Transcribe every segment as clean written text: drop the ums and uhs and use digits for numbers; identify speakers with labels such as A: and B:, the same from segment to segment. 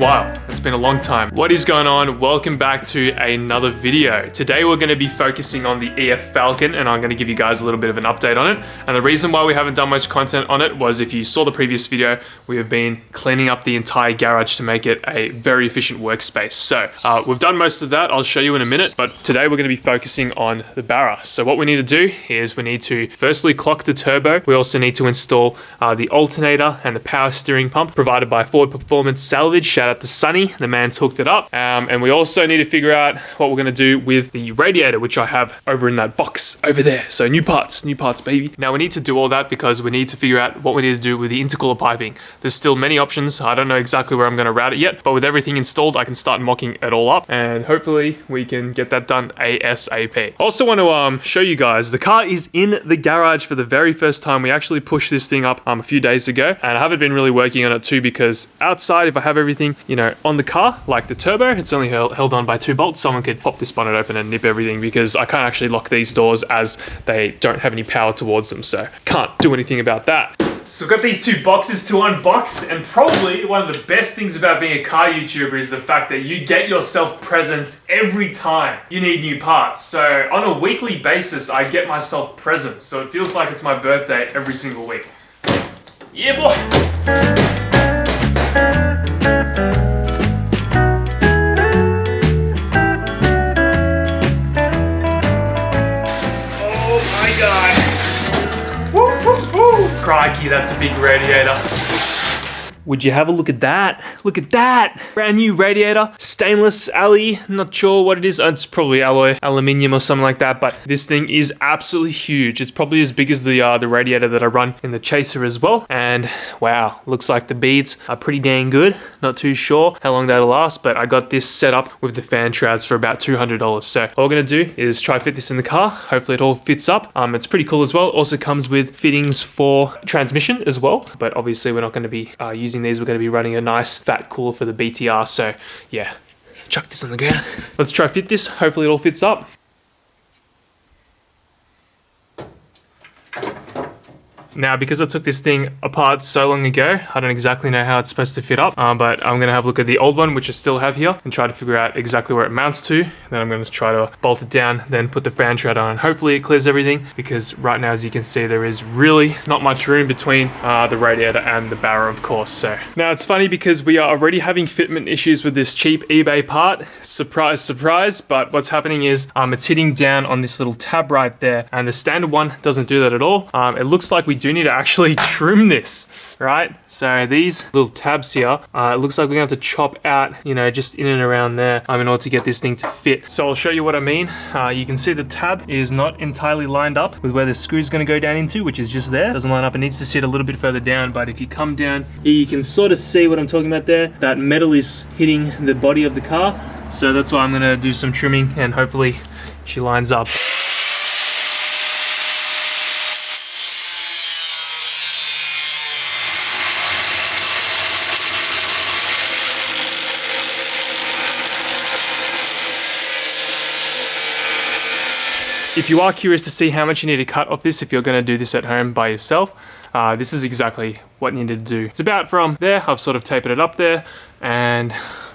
A: while. It's been a long time. What is going on? Welcome back to another video. Today we're going to be focusing on the EF Falcon, and I'm going to give you guys a little bit of an update on it. And the reason why we haven't done much content on it was, if you saw the previous video, we have been cleaning up the entire garage to make it a very efficient workspace. So we've done most of that. I'll show you in a minute, but today we're going to be focusing on the Barra. So what we need to do is we need to firstly clock the turbo. We also need to install the alternator and the power steering pump provided by Ford Performance Salvage. Shout out to Sunny, the man's hooked it up. And we also need to figure out what we're going to do with the radiator, which I have over in that box over there. So new parts, baby. Now we need to do all that because we need to figure out what we need to do with the intercooler piping. There's still many options. I don't know exactly where I'm going to route it yet, but with everything installed, I can start mocking it all up, and hopefully we can get that done ASAP. Also want to show you guys, the car is in the garage for the very first time. We actually pushed this thing up a few days ago, and I haven't been really working on it too, because outside, if I have everything, you know, on the car, like the turbo, it's only held on by 2 bolts. Someone could pop this bonnet open and nip everything, because I can't actually lock these doors as they don't have any power towards them, so can't do anything about that. So I've got these 2 boxes to unbox, and probably one of the best things about being a car YouTuber is the fact that you get yourself presents every time you need new parts. So on a weekly basis, I get myself presents, so it feels like it's my birthday every single week. Yeah, boy! Crikey, that's a big radiator. Would you have a look at that? Look at that! Brand new radiator, stainless alloy, not sure what it is. It's probably alloy, aluminium or something like that, but this thing is absolutely huge. It's probably as big as the radiator that I run in the Chaser as well. And wow, looks like the beads are pretty dang good. Not too sure how long that'll last, but I got this set up with the fan shrouds for about $200. So all we're gonna do is try fit this in the car. Hopefully it all fits up. It's pretty cool as well. Also comes with fittings for transmission as well, but obviously we're not gonna be using these. We're going to be running a nice fat cooler for the BTR. So yeah, chuck this on the ground. Let's try fit this. Hopefully it all fits up. Now, because I took this thing apart so long ago, I don't exactly know how it's supposed to fit up, but I'm going to have a look at the old one, which I still have here, and try to figure out exactly where it mounts to. Then I'm going to try to bolt it down, then put the fan shroud on. Hopefully it clears everything, because right now, as you can see, there is really not much room between the radiator and the Barra, of course. So now it's funny because we are already having fitment issues with this cheap eBay part. Surprise, surprise. But what's happening is it's hitting down on this little tab right there, and the standard one doesn't do that at all. It looks like we do need to actually trim this, right? So these little tabs here, it looks like we're going to have to chop out, you know, just in and around there in order to get this thing to fit. So I'll show you what I mean. You can see the tab is not entirely lined up with where the screw is going to go down into, which is just there. Doesn't line up. It needs to sit a little bit further down, but if you come down here, you can sort of see what I'm talking about there. That metal is hitting the body of the car. So that's why I'm going to do some trimming, and hopefully she lines up. If you are curious to see how much you need to cut off this, if you're going to do this at home by yourself, this is exactly what you need to do. It's about from there. I've sort of tapered it up there and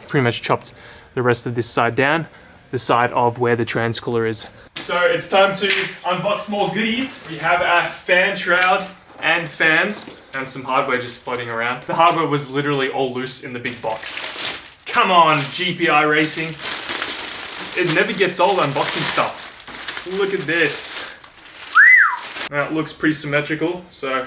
A: pretty much chopped the rest of this side down, the side of where the trans cooler is. So it's time to unbox more goodies. We have our fan shroud and fans and some hardware just floating around. The hardware was literally all loose in the big box. Come on, GPI Racing. It never gets old unboxing stuff. Look at this. Now it looks pretty symmetrical, so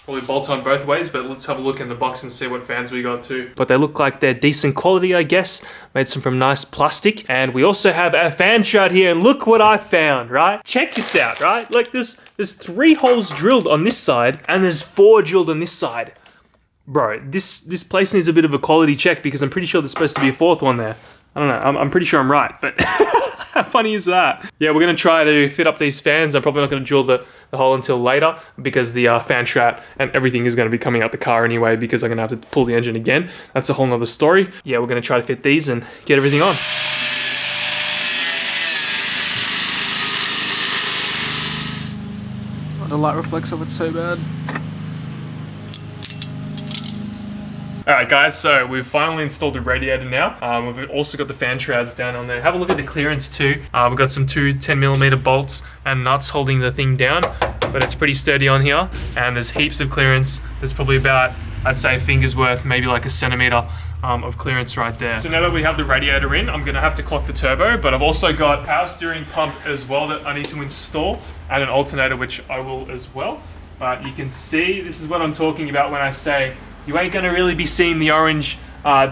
A: probably bolt on both ways, but let's have a look in the box and see what fans we got too. But they look like they're decent quality, I guess. Made some from nice plastic. And we also have our fan shroud here, and look what I found, right? Check this out, right? Like there's 3 holes drilled on this side, and there's 4 drilled on this side. Bro, this place needs a bit of a quality check, because I'm pretty sure there's supposed to be a 4th one there. I don't know, I'm pretty sure I'm right, but how funny is that? Yeah, we're gonna try to fit up these fans. I'm probably not gonna drill the hole until later, because the fan shroud and everything is gonna be coming out the car anyway, because I'm gonna have to pull the engine again. That's a whole nother story. Yeah, we're gonna try to fit these and get everything on.
B: The light reflects off it so bad.
A: Alright guys, so we've finally installed the radiator now. We've also got the fan shrouds down on there. Have a look at the clearance too. We've got some two 10mm bolts and nuts holding the thing down, but it's pretty sturdy on here, and there's heaps of clearance. There's probably about, I'd say, a finger's worth, maybe like a centimeter of clearance right there. So now that we have the radiator in, I'm gonna have to clock the turbo, but I've also got power steering pump as well that I need to install, and an alternator, which I will as well. But you can see, this is what I'm talking about when I say you ain't gonna really be seeing the orange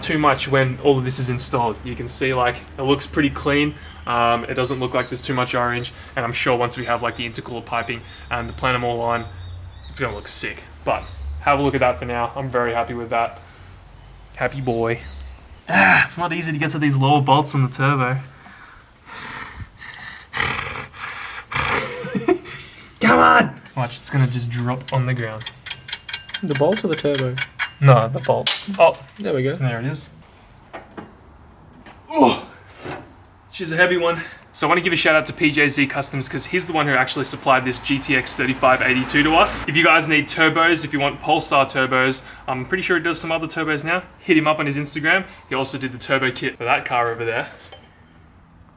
A: too much when all of this is installed. You can see like it looks pretty clean. It doesn't look like there's too much orange, and I'm sure once we have like the intercooler piping and the plenum all on, it's gonna look sick. But have a look at that for now. I'm very happy with that. Happy boy. It's not easy to get to these lower bolts on the turbo. Come on! Watch, it's gonna just drop on the ground.
B: The bolt or the turbo?
A: No, the bolt. Oh,
B: there we go.
A: There it is. Oh, she's a heavy one. So I want to give a shout out to PJZ Customs because he's the one who actually supplied this GTX 3582 to us. If you guys need turbos, if you want Polestar turbos, I'm pretty sure he does some other turbos now. Hit him up on his Instagram. He also did the turbo kit for that car over there.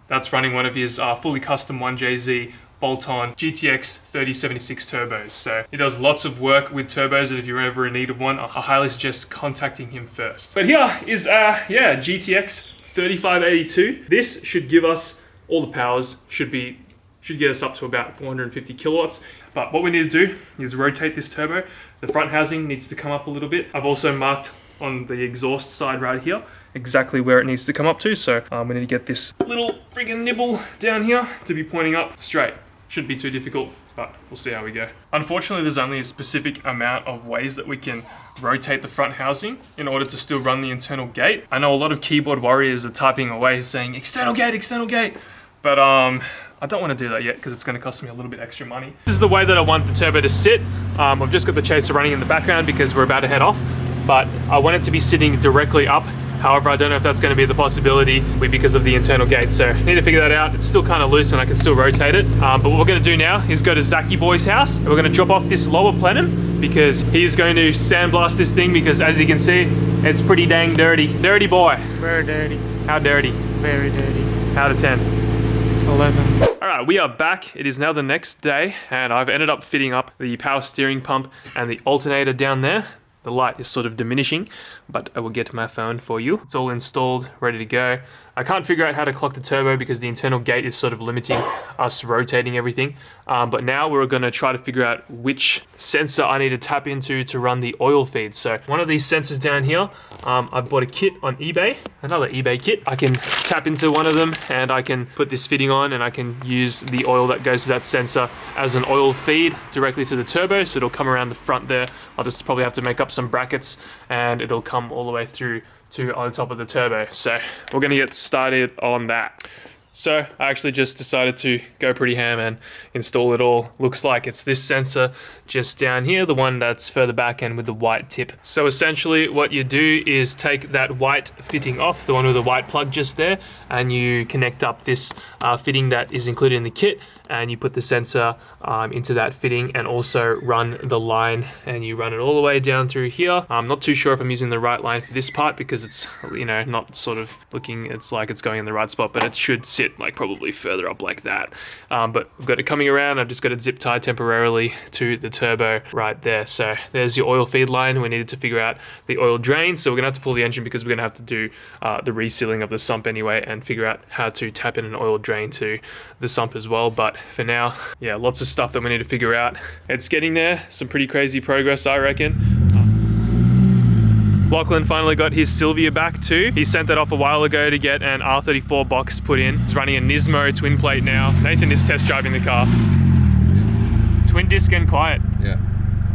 A: That's running one of his fully custom 1JZ bolt-on GTX 3076 turbos. So he does lots of work with turbos, and if you're ever in need of one, I highly suggest contacting him first. But here is GTX 3582. This should give us all the powers, should get us up to about 450 kilowatts. But what we need to do is rotate this turbo. The front housing needs to come up a little bit. I've also marked on the exhaust side right here exactly where it needs to come up to. So we need to get this little friggin' nibble down here to be pointing up straight. Shouldn't be too difficult, but we'll see how we go. Unfortunately, there's only a specific amount of ways that we can rotate the front housing in order to still run the internal gate. I know a lot of keyboard warriors are typing away saying external gate, but I don't want to do that yet because it's going to cost me a little bit extra money. This is the way that I want the turbo to sit. I've just got the chaser running in the background because we're about to head off, but I want it to be sitting directly up. However, I don't know if that's going to be the possibility because of the internal gate. So I need to figure that out. It's still kind of loose and I can still rotate it. But what we're going to do now is go to Zachy Boy's house and we're going to drop off this lower plenum because he's going to sandblast this thing because, as you can see, it's pretty dang dirty. Dirty boy.
B: Very dirty.
A: How dirty?
B: Very dirty.
A: Out of 10.
B: 11.
A: All right, we are back. It is now the next day and I've ended up fitting up the power steering pump and the alternator down there. The light is sort of diminishing, but I will get my phone for you. It's all installed, ready to go. I can't figure out how to clock the turbo because the internal gate is sort of limiting us rotating everything. But now we're gonna try to figure out which sensor I need to tap into to run the oil feed. So one of these sensors down here, I bought a kit on eBay, another eBay kit. I can tap into one of them and I can put this fitting on and I can use the oil that goes to that sensor as an oil feed directly to the turbo. So it'll come around the front there. I'll just probably have to make up some brackets and it'll come all the way through to on top of the turbo. So we're gonna get started on that. So I actually just decided to go pretty ham and install it all. Looks like it's this sensor just down here, the one that's further back and with the white tip. So essentially what you do is take that white fitting off, the one with the white plug just there, and you connect up this fitting that is included in the kit, and you put the sensor into that fitting and also run the line, and you run it all the way down through here. I'm not too sure if I'm using the right line for this part because it's, you know, not sort of looking, it's like it's going in the right spot, but it should sit like probably further up like that. But we've got it coming around. I've just got it zip tied temporarily to the turbo right there. So there's your oil feed line. We needed to figure out the oil drain, so we're gonna have to pull the engine because we're gonna have to do the resealing of the sump anyway and figure out how to tap in an oil drain to the sump as well. But for now, yeah, lots of stuff that we need to figure out. It's getting there, some pretty crazy progress, I reckon. Lachlan finally got his Sylvia back too. He sent that off a while ago to get an R34 box put in. It's running a Nismo twin plate now. Nathan is test driving the car. Twin disc and quiet.
C: Yeah,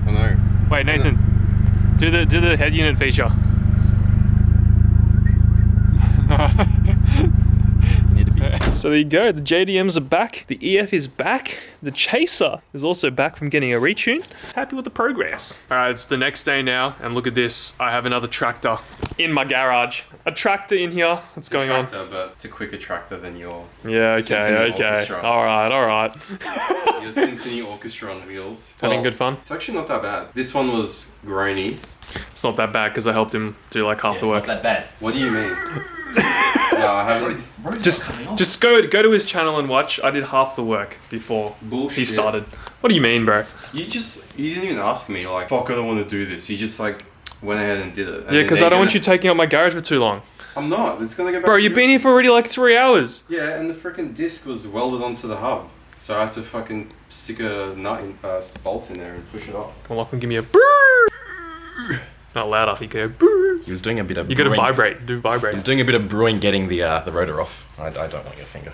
C: I know.
A: Wait, Nathan, do the head unit feature.
C: You need to be
A: So there you go, the JDMs are back, the EF is back, the Chaser is also back from getting a retune. Happy with the progress. All right, it's the next day now, and look at this. I have another tractor in my garage. A tractor in here, what's going on?
C: But it's a quicker tractor than your
A: Okay.
C: orchestra.
A: All right.
C: Your symphony orchestra on wheels.
A: Having good fun?
C: It's actually not that bad. This one was groany.
A: It's not that bad because I helped him do like half the work.
D: Not that bad.
C: What do you mean? No, I haven't.
A: Just go to his channel and watch. I did half the work before
C: Bullshit.
A: he started. What do you mean, bro?
C: You didn't even ask me, like, fuck, I don't want to do this. You just, like, went ahead and did it. And
A: Yeah, because I don't want you taking up my garage for too long.
C: I'm not. It's gonna go back.
A: Bro,
C: to
A: you've
C: your-
A: been here for already like 3 hours.
C: Yeah, and the freaking disc was welded onto the hub. So I had to fucking stick a bolt in there and push it off.
A: Come on, Lachlan, give me a brrrr. Not louder, he go brrrr.
D: He was doing a bit of
A: You gotta
D: brewing.
A: vibrate, do vibrate.
D: He's doing a bit of brewing getting the rotor off. I don't want your finger.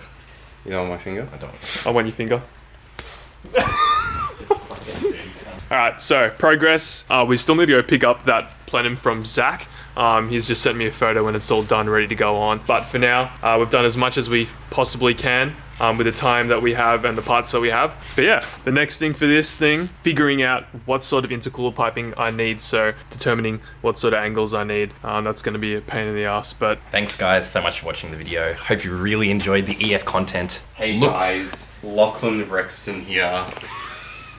C: You know, on my finger?
D: I don't want
A: I want your finger. Alright, so progress. We still need to go pick up that plenum from Zach. He's just sent me a photo when it's all done, ready to go on. But for now, we've done as much as we possibly can with the time that we have and the parts that we have. But yeah, the next thing for this thing, figuring out what sort of intercooler piping I need. So determining what sort of angles I need. That's going to be a pain in the ass, but
D: Thanks guys so much for watching the video. Hope you really enjoyed the EF content.
C: Hey guys, Lachlan Rexton here.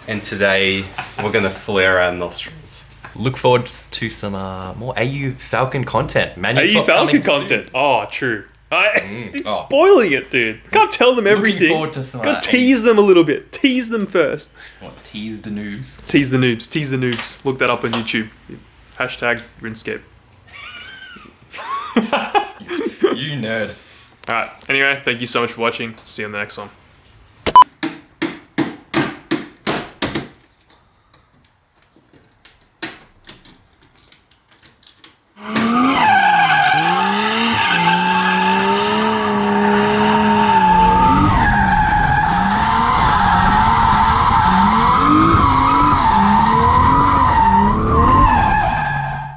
C: And today, we're gonna flare our nostrils.
D: Look forward to some more AU Falcon content.
A: AU Falcon content. Oh, true. It's spoiling it, dude. Can't tell them everything.
D: Looking forward to some
A: Gotta tease them a little bit. Tease them first.
D: What, tease the noobs?
A: Tease the noobs. Tease the noobs. Look that up on YouTube. Hashtag RuneScape.
D: You nerd.
A: Alright, anyway, thank you so much for watching. See you in the next one.